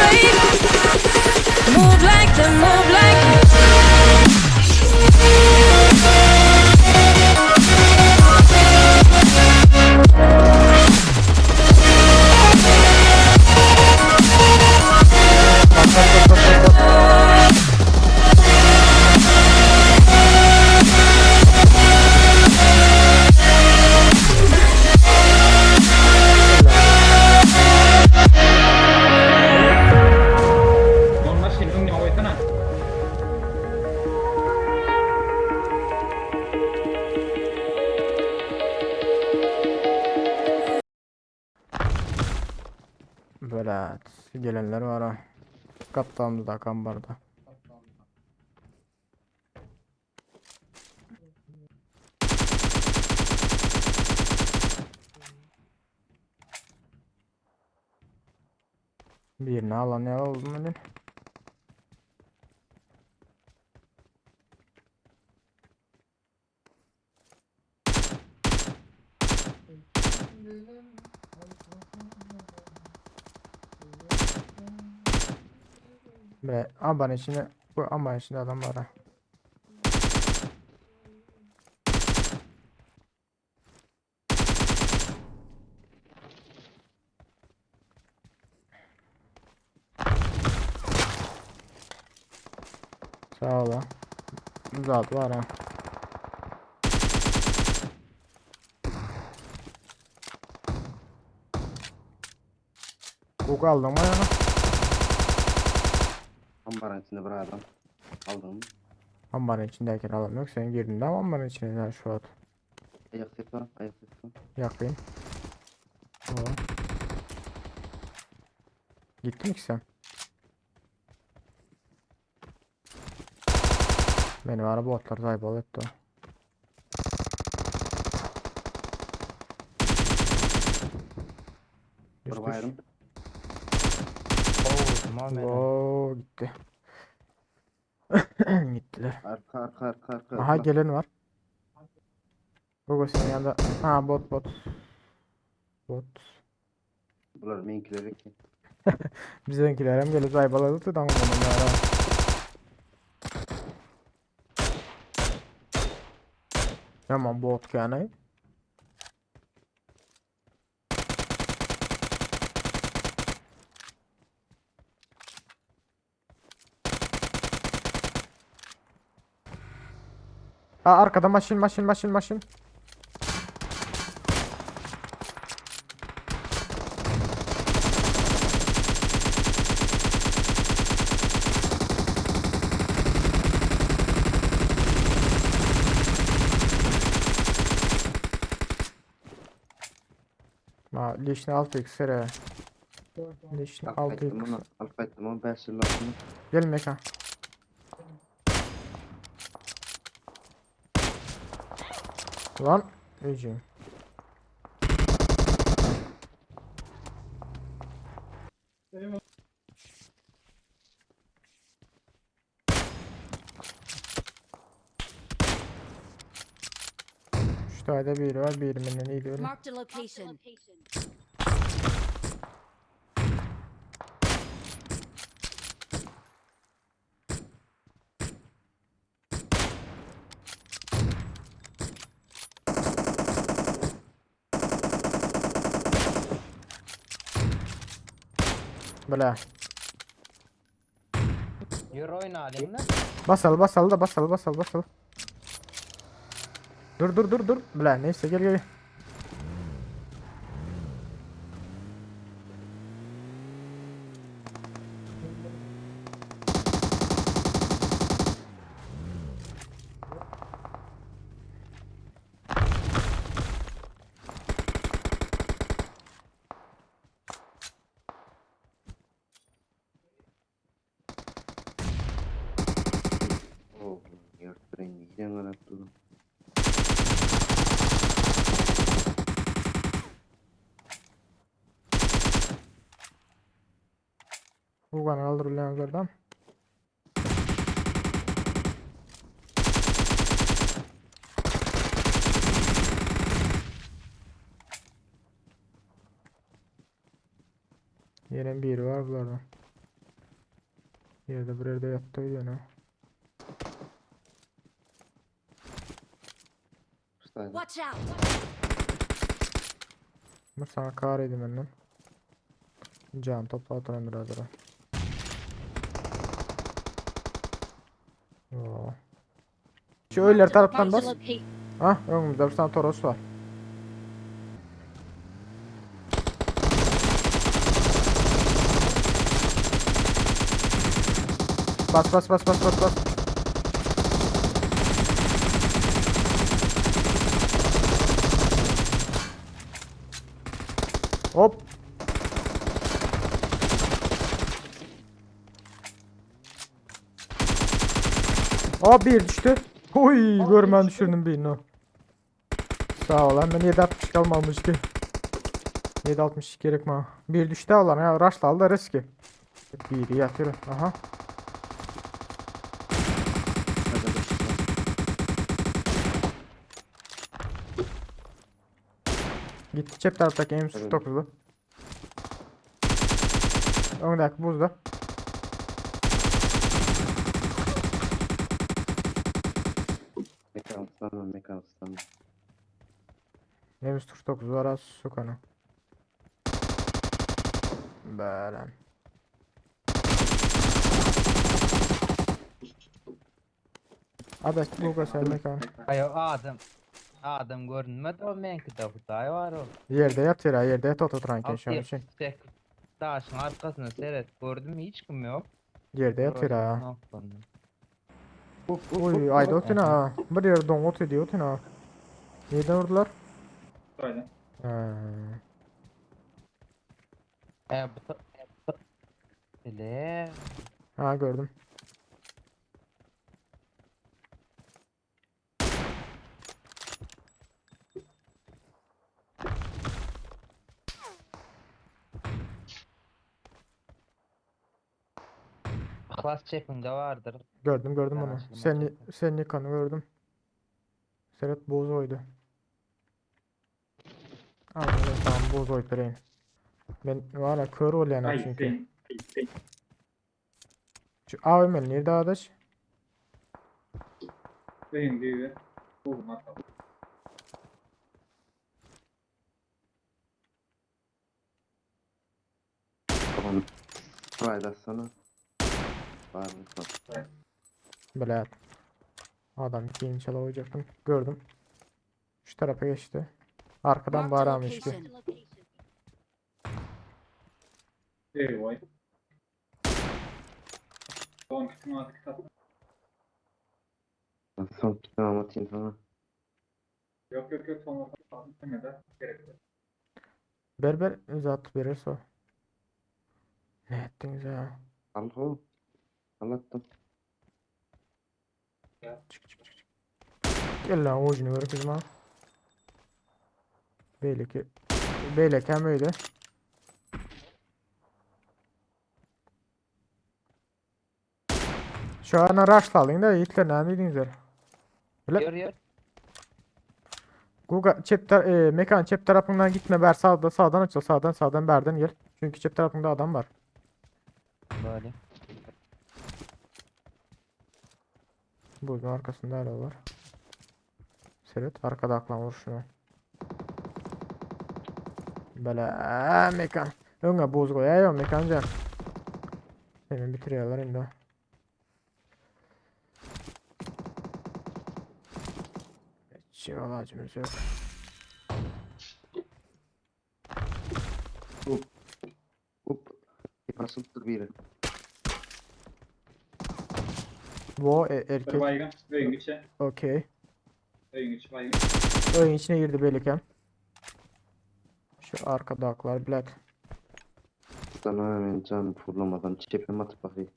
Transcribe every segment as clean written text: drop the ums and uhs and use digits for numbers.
wave. Move like them, move like them. Böyle gelenler var ha. Kaptandı da kambarda. Birini alan ya oldum benim. Ve ambarın içinde, bu ambarın içinde adam var ha. Sağ ol ha. Zat var ha. Koku aldım mı yana? Ambarın içinde bir adam. Aldın mı? Ambarın içindeyken alam yok. Sen girdin de ambarın içine ya şu an. Ayak sesi var. Ayak sesi var. Yakayım. Oo. Gittin ki sen. Benim araba otlar zaybol etti o. Bir bayram. Oo gitti. Gittiler. Arka. Aha gelen var. Gogo senin yanında. Ha bot. Bot. Bunlar benimkileri ki. Bizimkiler hem gelip zaybaladı da tamam onlara. Tamam bot yani. Aa arkada maşin. Ha leşni 6x re. Leşni 6x. Alfaytım ama 5 yıl altında. Gel meka. Lan öcüm. Şu tane biri var, birinden neydi öyle? Marked a location. Böyle. Yürü oyna alayım lan. Basal. Dur. Böyle neyse gel. Oo, yırttırın yiyeceğim anahtarı. Bu kanı kaldırılanlardan. Yine biri var burada. Yerde bir yerde yattıydı ne? Ustaydı. Watch out! Bu sana kar edeyim benden. Can topla atalım biraz daha. Oo. Şu ölüler taraftan Marked a bas. location. Ah, önümüzde bir tane Toros var. Bas bas bas bas bas bas. Hop. Aa bir düştü. Oy görmen düşürdüm birini. Sağ ol lan ben 7.62 kalmamıştı. 7.62 gerek mi? Bir düştü alan ya rush'la aldı riski. Bir yatıyor. Aha. Gitti cep taraftaki M49'lu. Öndeki buzda. Mekan. M49 var az su kanı. Böyle. Abi bu kadar mekan. Ayo adam görünmedi o menki de hutay var o. Yerde yatıyor ha yerde yat oturanken şu an Alt için. taşın arkasına seyret gördüm hiç kim yok. Yerde yatıyor ha. Noktanın. Uy ayda otun ha. Bir yer don ot ediyor otun ha. Neyden vurdular? Aynen. Ha. Bu Ele. Ha gördüm. Klas çekimde vardır. Gördüm Ben onu. açtım, Sen yıkanı gördüm. Serhat boz oydu. Anladım tamam boz oy bireyim. Ben valla kör ol yani Ay çünkü. sen. Şu AVM'li nerede arkadaş? Benim gibi. Olmaz. Tamam. Hayda sana. Var mı? Böyle adam ikinci çalı olacaktım. Gördüm. Şu tarafa geçti. Arkadan Marked a bağıramış ki. location. Hey vay. Son kısmı artık tatlı. Son tutma anlatayım sana. Yok son orta kaldım. Demeden gerek yok. Berber zat verirse o. Ne ettiniz ya? Al o. Anlattım. Çık. Gel lan ucunu ver kızım ha. Beylek hem öyle. Şu an rush'la alayım da Hitler ne dediniz ya? Öyle. Yor. Google mekan cep tarafından gitme ber sağdan açıl sağdan berden gel. Çünkü cep tarafında adam var. Böyle. Buzun arkasında hala var. Serhat arkada aklan vur şunu. Böyle mekan. Önce buz koyuyor mekanca. Hemen bitiriyorlar şimdi. Hiç alacımız yok. Hop. Yıprasıldır biri. Bu Bir erkek. baygın. Oyun içi. Okey. Oyun içi baygın. Oyun içine girdi beylikem. Şu arkada aklar bilet. Sana hemen canım fırlamadan çepeme atıp bakayım.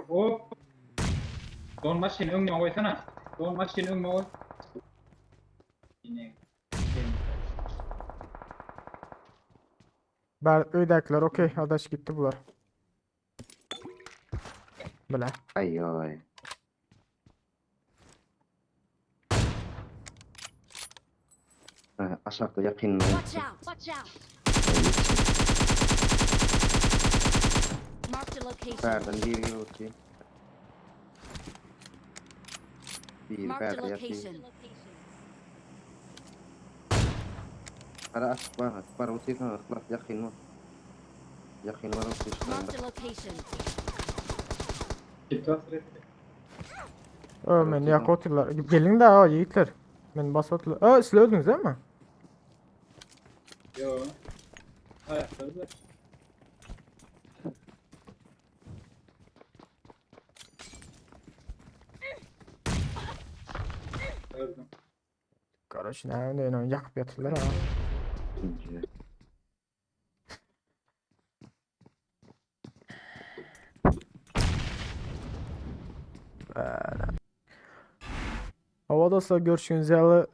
Hop. Don maçın önüne koysana. Don maçın önüne koy. Yine. Öydekiler okey. Adaş gitti bunlar. Böyle. Ay ay. Aşağıda yakın. Watch out! Watch out! Marked a location. Berden bir yok ki. Bir Marked a berde yatıyor. location. Ara açık var o teyzen ıhlas yakın var. Yakın var o teyzen. Marked a location. Git bas retti. Men yak oturlar. Gelin de ha yiğitler. Men bas oturlar. Siz öldünüz değil mi? Yo. Ayakta da. Öldüm. Kardeş ne yakıp yatırlar ha. İkinci. Hava dostlar görüşünüz yalı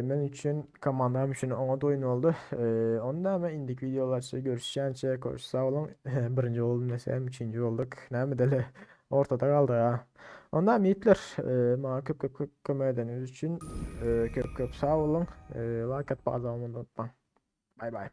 men için komandam için ona da oyun oldu. Onda hemen indik videolarsa görüşeceğince koş sağ olun. Birinci oldum desem ikinci olduk. Ne mi deli ortada kaldı ha. Ondan yiğitler bana köp kömür için köp sağ olun. Like at bazı unutmayın. Bay bay.